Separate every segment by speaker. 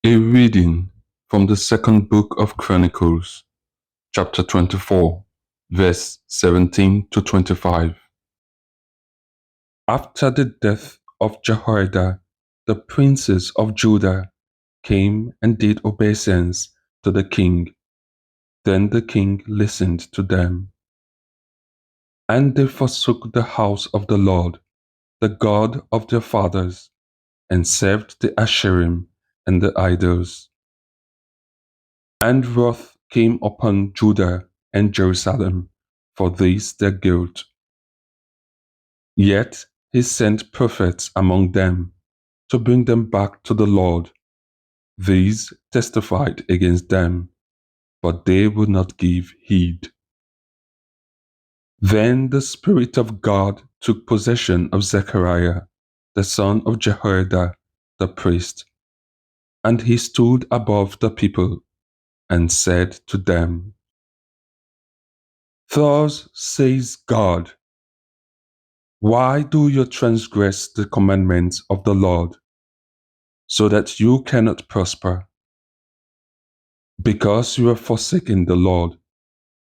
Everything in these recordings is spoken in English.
Speaker 1: A reading from the second book of Chronicles, chapter 24, verse 17 to 25. After the death of Jehoiada, the princes of Judah came and did obeisance to the king. Then the king listened to them. And they forsook the house of the Lord, the God of their fathers, and served the Asherim and the idols. And wrath came upon Judah and Jerusalem for this their guilt. Yet he sent prophets among them to bring them back to the Lord. These testified against them, but they would not give heed. Then the Spirit of God took possession of Zechariah, the son of Jehoiada, the priest, and he stood above the people and said to them, Thus says God, why do you transgress the commandments of the Lord, so that you cannot prosper? Because you have forsaken the Lord,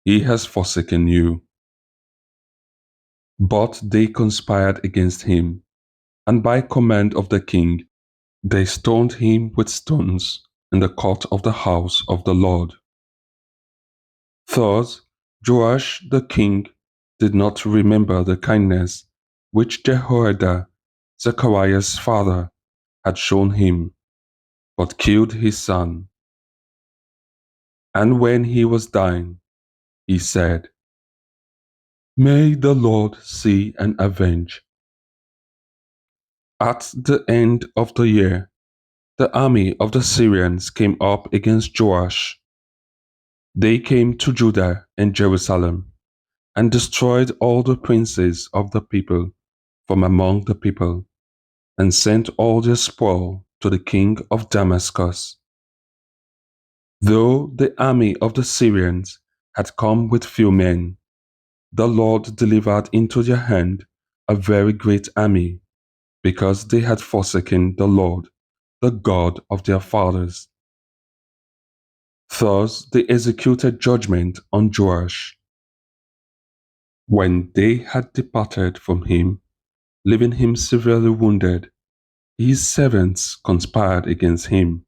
Speaker 1: he has forsaken you. But they conspired against him, and by command of the king, they stoned him with stones in the court of the house of the Lord. Thus Joash the king did not remember the kindness which Jehoiada, Zechariah's father, had shown him, but killed his son. And when he was dying, he said, May the Lord see and avenge. At the end of the year, the army of the Syrians came up against Joash. They came to Judah and Jerusalem, and destroyed all the princes of the people from among the people, and sent all their spoil to the king of Damascus. Though the army of the Syrians had come with few men, the Lord delivered into their hand a very great army, because they had forsaken the Lord, the God of their fathers. Thus they executed judgment on Joash. When they had departed from him, leaving him severely wounded, his servants conspired against him,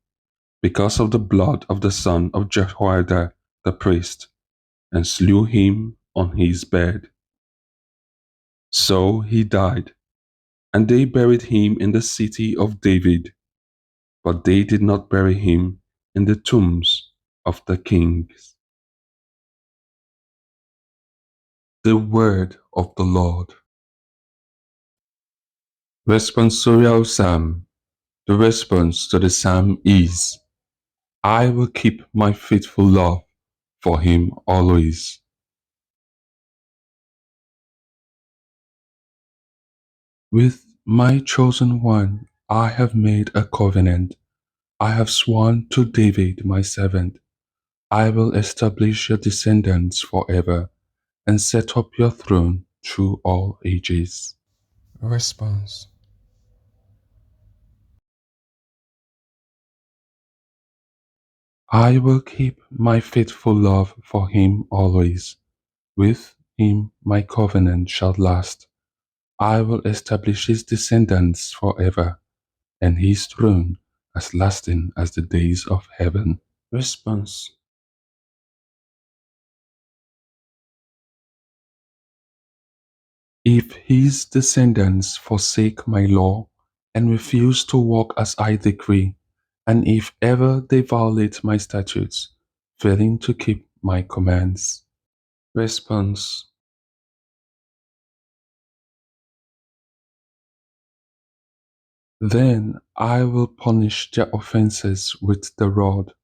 Speaker 1: because of the blood of the son of Jehoiada the priest, and slew him on his bed. So he died, and they buried him in the city of David, but they did not bury him in the tombs of the kings. The word of the Lord. Responsorial Psalm. The response to the psalm is, I will keep my faithful love for him always. With my chosen one I have made a covenant. I have sworn to David my servant, I will establish your descendants forever and set up your throne through all ages. Response. I will keep my faithful love for him always. With him my covenant shall last. I will establish his descendants forever, and his throne as lasting as the days of heaven. Response. If his descendants forsake my law and refuse to walk as I decree, and if ever they violate my statutes, failing to keep my commands. Response. Then I will punish their offenses with the rod.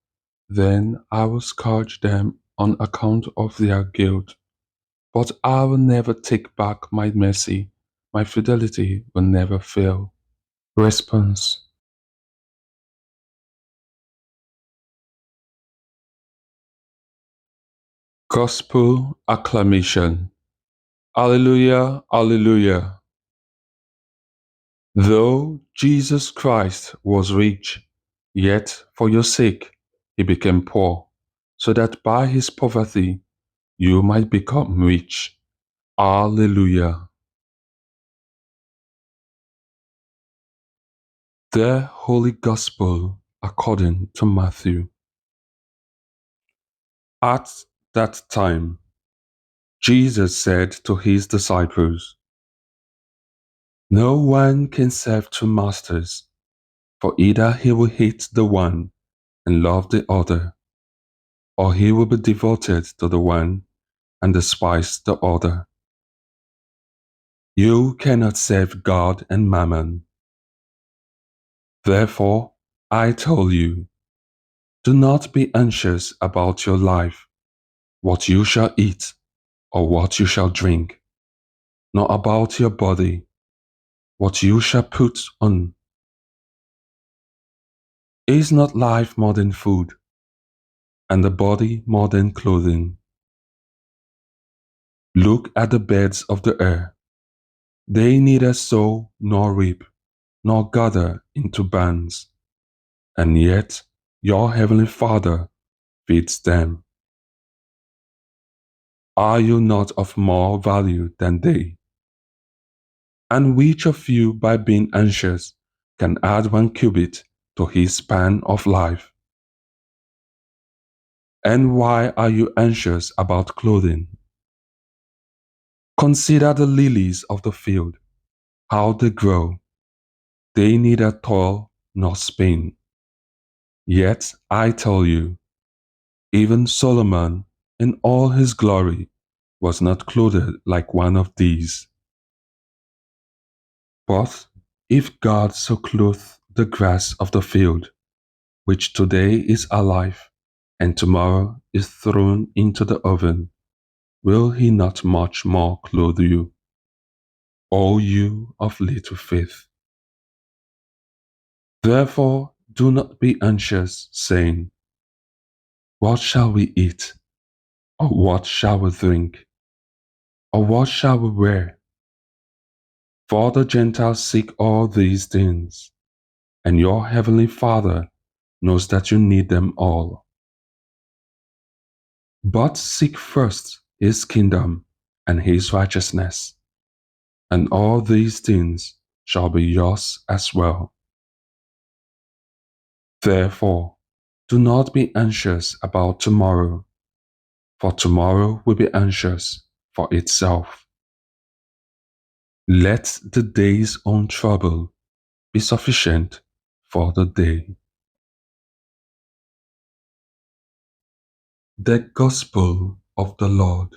Speaker 1: Then I will scourge them on account of their guilt. But I will never take back my mercy. My fidelity will never fail. Response. Gospel acclamation. Alleluia, alleluia. Though Jesus Christ was rich, Yet for your sake he became poor, so that by his poverty you might become rich. Alleluia. The Holy Gospel according to Matthew. At that time, Jesus said to his disciples, "No one can serve two masters, for either he will hate the one and love the other, or he will be devoted to the one and despise the other. You cannot serve God and Mammon. Therefore, I tell you, do not be anxious about your life, what you shall eat or what you shall drink, nor about your body, what you shall put on. Is not life more than food, and the body more than clothing? Look at the birds of the air. They neither sow nor reap, nor gather into barns, and yet your heavenly Father feeds them. Are you not of more value than they? And which of you, by being anxious, can add 1 cubit to his span of life? And why are you anxious about clothing? Consider the lilies of the field, how they grow. They neither toil nor spin. Yet I tell you, even Solomon in all his glory was not clothed like one of these. But if God so clothe the grass of the field, which today is alive, and tomorrow is thrown into the oven, will he not much more clothe you, O you of little faith? Therefore do not be anxious, saying, what shall we eat? Or what shall we drink? Or what shall we wear? For the Gentiles seek all these things, and your heavenly Father knows that you need them all. But seek first his kingdom and his righteousness, and all these things shall be yours as well. Therefore, do not be anxious about tomorrow, for tomorrow will be anxious for itself. Let the day's own trouble be sufficient for the day. The Gospel of the Lord.